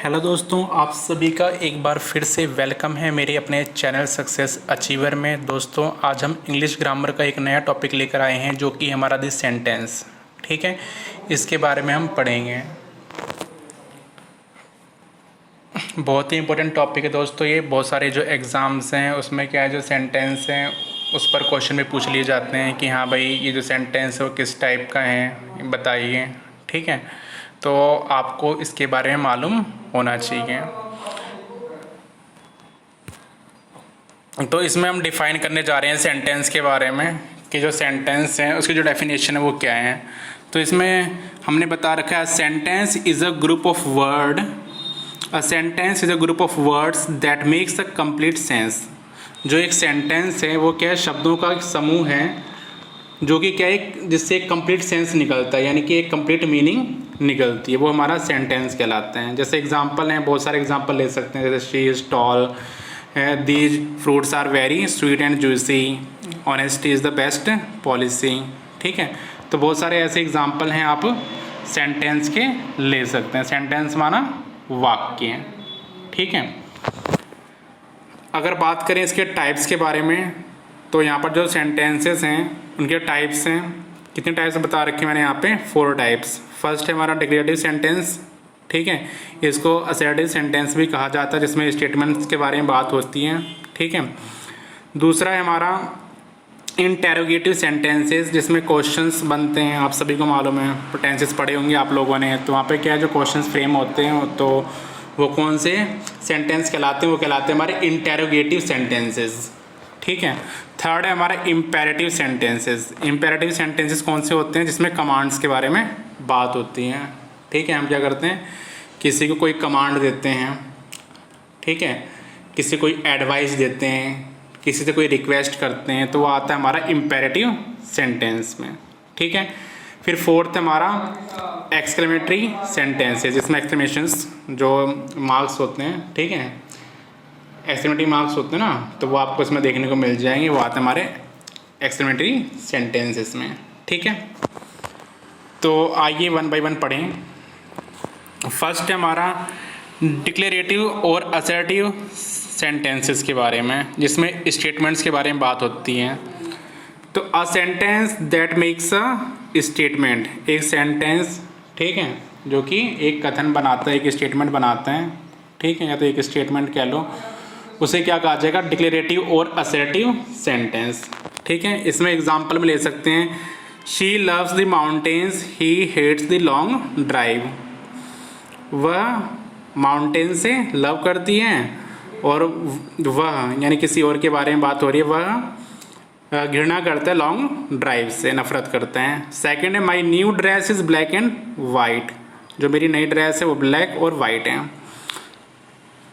Hello दोस्तों, आप सभी का एक बार फिर से वेलकम है मेरे अपने चैनल सक्सेस अचीवर में। दोस्तों, आज हम इंग्लिश ग्रामर का एक नया टॉपिक लेकर आए हैं जो कि हमारा द सेंटेंस। ठीक है, इसके बारे में हम पढ़ेंगे। बहुत ही इंपॉर्टेंट टॉपिक है दोस्तों ये। बहुत सारे जो एग्ज़ाम्स हैं उसमें क्या है, जो सेंटेंस हैं उस पर क्वेश्चन भी पूछ लिए जाते हैं कि हाँ भाई, ये जो सेंटेंस है वो किस टाइप का है बताइए। ठीक है, तो आपको इसके बारे में मालूम होना चाहिए। तो इसमें हम डिफ़ाइन करने जा रहे हैं सेंटेंस के बारे में कि जो सेंटेंस है उसकी जो डेफिनेशन है वो क्या है। तो इसमें हमने बता रखा है sentence is a group of word. A sentence is a group of words that makes a complete sense. जो एक सेंटेंस है वो क्या है, शब्दों का एक समूह है जो कि क्या है, जिससे एक कंप्लीट सेंस निकलता है, यानी कि एक कंप्लीट मीनिंग निकलती है, वो हमारा सेंटेंस कहलाता है। जैसे एग्जांपल हैं, बहुत सारे एग्जांपल ले सकते हैं, जैसे she is tall, these fruits are very sweet and juicy, honesty is the best policy. ठीक है, तो बहुत सारे ऐसे एग्जांपल हैं आप सेंटेंस के ले सकते हैं। सेंटेंस माना वाक्य। ठीक है, अगर बात करें इसके टाइप्स के बारे में तो यहाँ पर जो सेंटेंसेस हैं उनके टाइप्स हैं। कितने टाइप्स बता रखे मैंने यहाँ पे? 4 टाइप्स। फर्स्ट है हमारा डिक्लेरेटिव सेंटेंस। ठीक है, इसको असर्टिव सेंटेंस भी कहा जाता है, जिसमें स्टेटमेंट्स के बारे में बात होती है। ठीक है, दूसरा है हमारा इंटेरोगेटिव सेंटेंसेस, जिसमें क्वेश्चंस बनते हैं। आप सभी को मालूम है, टेंसेस पढ़े होंगे आप लोगों ने, तो वहाँ पे क्या है, जो क्वेश्चंस फ्रेम होते हैं तो वो कौन से सेंटेंस कहलाते हैं? वो कहलाते हैं हमारे इंटेरोगेटिव सेंटेंसेस। ठीक है, थर्ड है हमारा इम्पेरेटिव सेंटेंसेस। इम्पेरेटिव सेंटेंसेस कौन से होते हैं? जिसमें कमांड्स के बारे में बात होती है। ठीक है, हम क्या करते हैं, किसी को कोई कमांड देते हैं। ठीक है, किसी को कोई एडवाइस देते हैं, किसी से कोई रिक्वेस्ट करते हैं, तो वो आता है हमारा इम्पेरेटिव सेंटेंस में। ठीक है, फिर फोर्थ हमारा एक्सक्लेमेटरी सेंटेंस है, जिसमें एक्सक्लेमेशंस जो मार्क्स होते हैं, ठीक है, एक्सक्लेमेटरी मार्क्स होते हैं ना, तो वो आपको इसमें देखने को मिल जाएंगे। वो आते हैं हमारे एक्सक्लेमेटरी सेंटेंसेस में। ठीक है, तो आइए वन बाय वन पढ़ें। फर्स्ट है हमारा डिक्लेरेटिव और असर्टिव सेंटेंसेस के बारे में, जिसमें स्टेटमेंट्स के बारे में बात होती है। तो अ sentence that makes a statement, एक सेंटेंस, ठीक है, जो कि एक कथन बनाता है, एक स्टेटमेंट बनाता है। ठीक है, या तो एक स्टेटमेंट कह लो, उसे क्या कहा जाएगा? डिक्लेरेटिव और असर्टिव सेंटेंस। ठीक है, इसमें एग्जांपल में ले सकते हैं, she loves the mountains, he hates the long drive. वह माउंटेन से लव करती हैं और वह, यानी किसी और के बारे में बात हो रही है, वह घृणा करता है लॉन्ग ड्राइव से, नफरत करते हैं। सेकेंड है my new dress is black and white, जो मेरी नई ड्रेस है वो ब्लैक और वाइट है।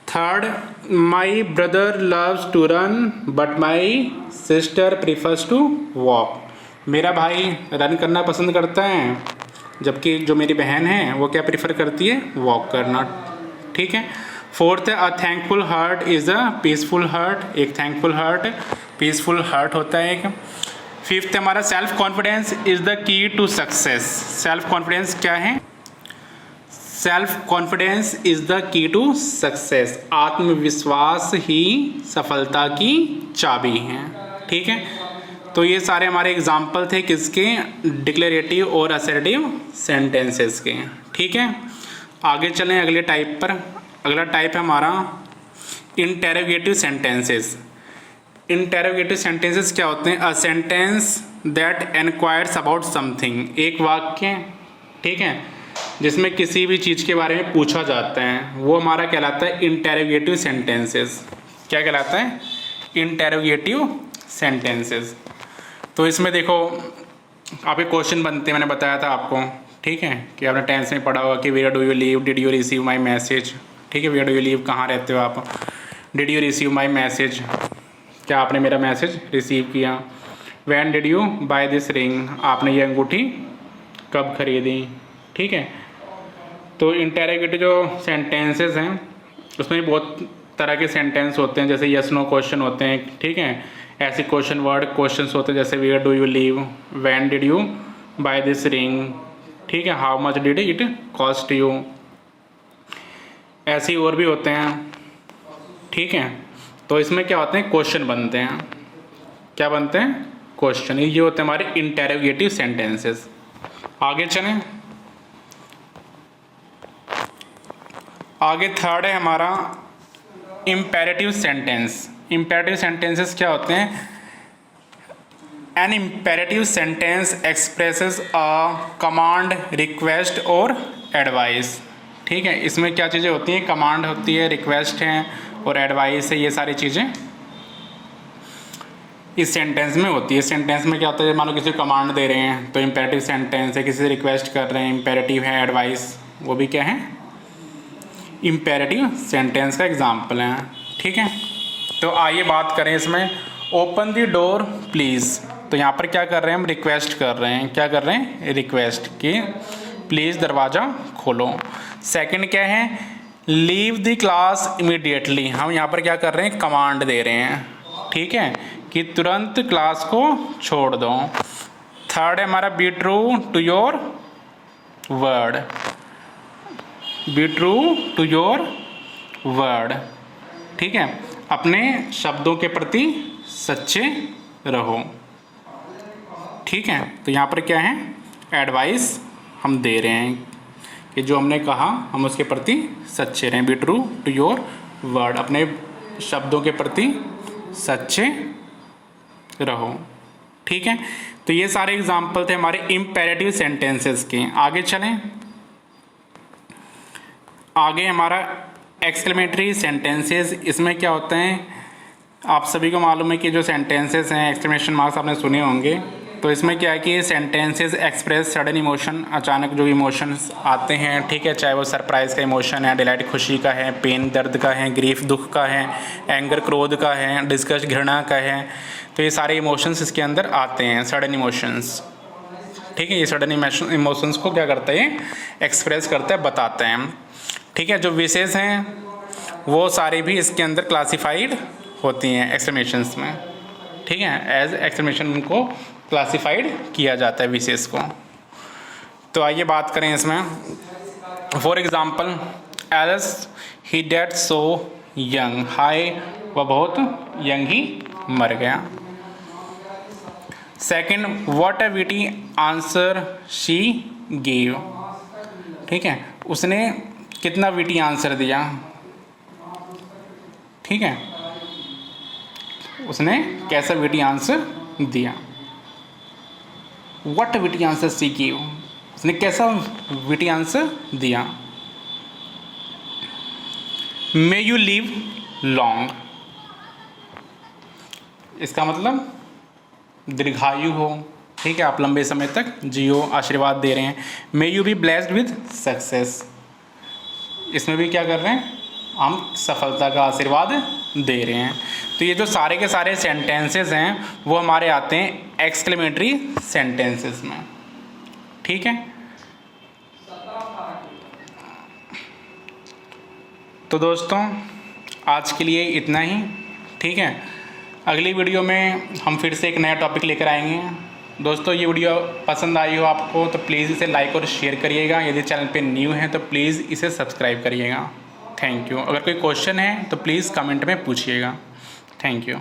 Third, my brother loves to run but my sister prefers to walk, मेरा भाई रन करना पसंद करता है, जबकि जो मेरी बहन है वो क्या प्रीफर करती है? वॉक करना। ठीक है, फोर्थ है a thankful heart is a peaceful heart, एक थैंकफुल हार्ट पीसफुल हार्ट होता है एक। फिफ्थ है हमारा self confidence is the key to success. Self confidence क्या है? Self confidence is the key to success, आत्मविश्वास ही सफलता की चाबी है। ठीक है, तो ये सारे हमारे एग्जाम्पल थे किसके? डिक्लेरेटिव और असर्टिव सेंटेंसेस के। ठीक है, आगे चलें अगले टाइप पर। अगला टाइप है हमारा इंटेरोगेटिव सेंटेंसेस। इंटेरोगेटिव सेंटेंसेस क्या होते हैं? A sentence that enquires about something, एक वाक्य, ठीक है, जिसमें किसी भी चीज़ के बारे में पूछा जाता है, वो हमारा कहलाता है इंटेरोगेटिव सेंटेंसेस। क्या कहलाता है? Interrogative sentences. तो इसमें देखो, आपके क्वेश्चन बनते हैं, मैंने बताया था आपको, ठीक है, कि आपने टेंस में पढ़ा होगा कि where do you live, did you receive my message. ठीक है, वेयर डू यू लिव, कहाँ रहते हो आप, did you receive my message, क्या आपने मेरा मैसेज रिसीव किया। When did you buy this ring, आपने ये अंगूठी कब खरीदी। ठीक है, तो इंटेरोगेटिव जो सेंटेंसेस हैं उसमें बहुत तरह के सेंटेंस होते हैं, जैसे यस नो क्वेश्चन होते हैं। ठीक है, ऐसे क्वेश्चन वर्ड क्वेश्चंस होते हैं, जैसे where do you live, when did you buy this ring, ठीक है, how much did it cost you. ऐसे ही और भी होते हैं, ठीक है। तो इसमें क्या होते हैं, क्वेश्चन बनते हैं। क्या बनते हैं, क्वेश्चन। ये होते हैं हमारे इंटेरोगेटिव सेंटेंसेस। आगे चलें, आगे थर्ड है हमारा इम्पेरेटिव सेंटेंस। इम्पेरेटिव सेंटेंसेस क्या होते हैं, an imperative sentence expresses a command, request और एडवाइस। ठीक है, इसमें क्या चीज़ें होती हैं, कमांड होती है, रिक्वेस्ट है और एडवाइस है, ये सारी चीज़ें इस सेंटेंस में होती है। सेंटेंस में क्या होता है, मान लो किसी को कमांड दे रहे हैं तो इम्पेरेटिव सेंटेंस है, किसी से रिक्वेस्ट कर रहे हैं इम्पेरेटिव है, एडवाइस वो भी क्या है, इम्पेरेटिव सेंटेंस का एग्जाम्पल है। ठीक है, तो आइए बात करें इसमें, ओपन द डोर प्लीज़। तो यहाँ पर क्या कर रहे हैं, हम रिक्वेस्ट कर रहे हैं। क्या कर रहे हैं, रिक्वेस्ट कि प्लीज़ दरवाज़ा खोलो। सेकंड क्या है, लीव द क्लास इमीडिएटली। हम यहाँ पर क्या कर रहे हैं, कमांड दे रहे हैं, ठीक है, कि तुरंत क्लास को छोड़ दो। थर्ड है हमारा be true to your word. Be true to your word, ठीक है, अपने शब्दों के प्रति सच्चे रहो। ठीक है, तो यहाँ पर क्या है, एडवाइस हम दे रहे हैं कि जो हमने कहा हम उसके प्रति सच्चे रहें। Be true to your word, अपने शब्दों के प्रति सच्चे रहो। ठीक है, तो ये सारे एग्जाम्पल थे हमारे इम्पेरेटिव सेंटेंसेस के। आगे चलें, आगे हमारा एक्सक्लेमेटरी सेंटेंसेस। इसमें क्या होते हैं, आप सभी को मालूम है कि जो सेंटेंसेस हैं एक्सक्लेमेशन मार्क्स आपने सुने होंगे। तो इसमें क्या है कि सेंटेंसेस एक्सप्रेस सडन इमोशन, अचानक जो इमोशंस आते हैं, ठीक है, चाहे वो सरप्राइज का इमोशन है, डिलाइट खुशी का है, पेन दर्द का है, ग्रीफ दुख का है, एंगर क्रोध का है, डिस्गस्ट घृणा का है। तो ये सारे इमोशंस इसके अंदर आते हैं, सडन इमोशंस। ठीक है, ये सडन इमोशंस को क्या करते हैं, एक्सप्रेस करते हैं, बताते हैं। ठीक है, जो विशेष हैं वो सारे भी इसके अंदर क्लासिफाइड होती हैं एक्सक्लेमेशंस में। ठीक है, एज एक्सक्लेमेशन उनको क्लासिफाइड किया जाता है विशेष को। तो आइए बात करें इसमें। For example, alas he dead so young. हाय, वह बहुत यंग ही मर गया। Second, what a witty answer she give. ठीक है, उसने कितना विटी आंसर दिया। ठीक है, उसने कैसा विटी आंसर दिया। What a witty answer she give, उसने कैसा विटी आंसर दिया। मे यू लिव लॉन्ग, इसका मतलब दीर्घायु हो। ठीक है, आप लंबे समय तक जियो, आशीर्वाद दे रहे हैं। May you be blessed with success, इसमें भी क्या कर रहे हैं, हम सफलता का आशीर्वाद दे रहे हैं। तो ये जो सारे के सारे सेंटेंसेस हैं वो हमारे आते हैं एक्सक्लेमेटरी सेंटेंसेस में। ठीक है, तो दोस्तों आज के लिए इतना ही। ठीक है, अगली वीडियो में हम फिर से एक नया टॉपिक लेकर आएंगे। दोस्तों ये वीडियो पसंद आई हो आपको तो प्लीज़ इसे लाइक और शेयर करिएगा। यदि चैनल पे न्यू है तो प्लीज़ इसे सब्सक्राइब करिएगा। Thank you. अगर कोई क्वेश्चन है तो प्लीज़ कमेंट में पूछिएगा। Thank you.